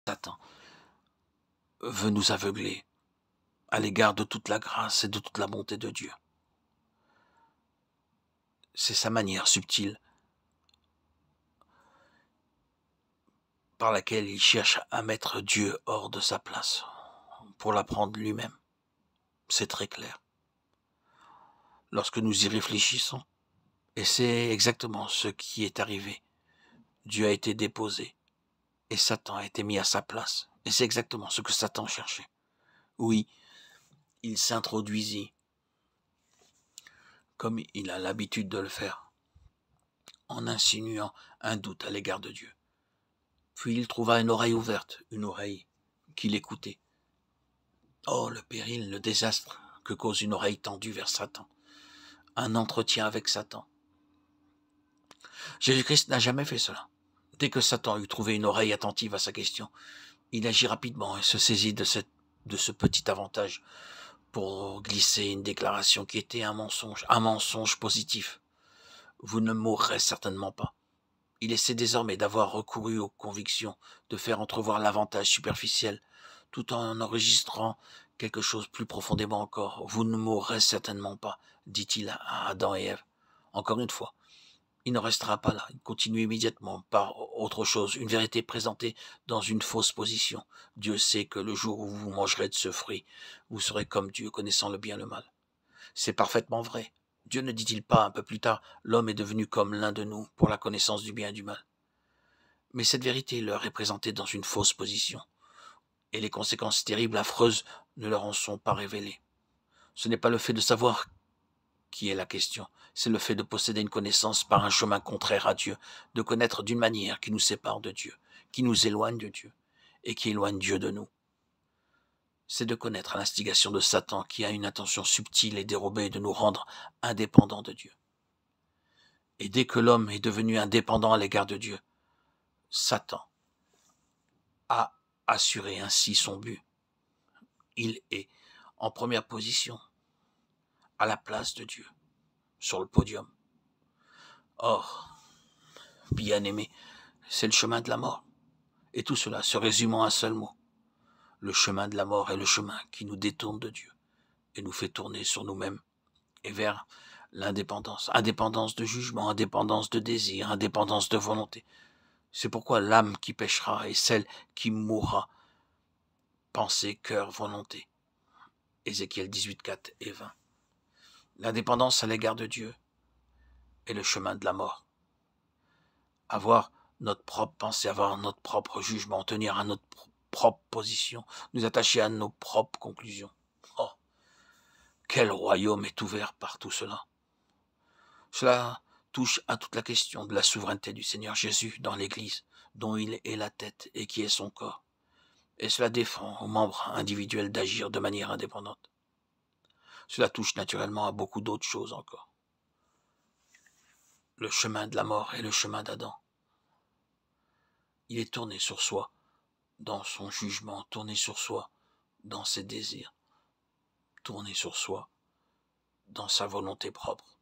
Satan veut nous aveugler à l'égard de toute la grâce et de toute la bonté de Dieu. C'est sa manière subtile par laquelle il cherche à mettre Dieu hors de sa place pour la prendre lui-même. C'est très clair. Lorsque nous y réfléchissons, et c'est exactement ce qui est arrivé. Dieu a été déposé et Satan a été mis à sa place. Et c'est exactement ce que Satan cherchait. Oui, il s'introduisit, comme il a l'habitude de le faire, en insinuant un doute à l'égard de Dieu. Puis il trouva une oreille ouverte, une oreille qui l'écoutait. Oh, le péril, le désastre que cause une oreille tendue vers Satan. Un entretien avec Satan. Jésus-Christ n'a jamais fait cela. Dès que Satan eut trouvé une oreille attentive à sa question, il agit rapidement et se saisit de ce petit avantage pour glisser une déclaration qui était un mensonge positif. Vous ne mourrez certainement pas. Il essaie désormais d'avoir recouru aux convictions, de faire entrevoir l'avantage superficiel, tout en enregistrant quelque chose plus profondément encore. Vous ne mourrez certainement pas, dit-il à Adam et Ève. Encore une fois, il ne restera pas là. Il continue immédiatement par autre chose, une vérité présentée dans une fausse position. Dieu sait que le jour où vous mangerez de ce fruit, vous serez comme Dieu, connaissant le bien et le mal. C'est parfaitement vrai. Dieu ne dit-il pas un peu plus tard, l'homme est devenu comme l'un de nous pour la connaissance du bien et du mal. Mais cette vérité leur est présentée dans une fausse position, et les conséquences terribles, affreuses, ne leur en sont pas révélées. Ce n'est pas le fait de savoir qui est la question, c'est le fait de posséder une connaissance par un chemin contraire à Dieu, de connaître d'une manière qui nous sépare de Dieu, qui nous éloigne de Dieu, et qui éloigne Dieu de nous. C'est de connaître l'instigation de Satan qui a une intention subtile et dérobée de nous rendre indépendants de Dieu. Et dès que l'homme est devenu indépendant à l'égard de Dieu, Satan a assuré ainsi son but. Il est en première position, à la place de Dieu, sur le podium. Or, bien-aimé, c'est le chemin de la mort. Et tout cela se résume en un seul mot. Le chemin de la mort est le chemin qui nous détourne de Dieu et nous fait tourner sur nous-mêmes et vers l'indépendance. Indépendance de jugement, indépendance de désir, indépendance de volonté. C'est pourquoi l'âme qui péchera est celle qui mourra. Pensée, cœur, volonté. Ézéchiel 18, 4 et 20. L'indépendance à l'égard de Dieu est le chemin de la mort. Avoir notre propre pensée, avoir notre propre jugement, tenir à notre propre position, nous attacher à nos propres conclusions. Oh, quel royaume est ouvert par tout cela. Cela touche à toute la question de la souveraineté du Seigneur Jésus dans l'Église, dont il est la tête et qui est son corps. Et cela défend aux membres individuels d'agir de manière indépendante. Cela touche naturellement à beaucoup d'autres choses encore. Le chemin de la mort est le chemin d'Adam. Il est tourné sur soi, dans son jugement, tourné sur soi, dans ses désirs, tourné sur soi, dans sa volonté propre.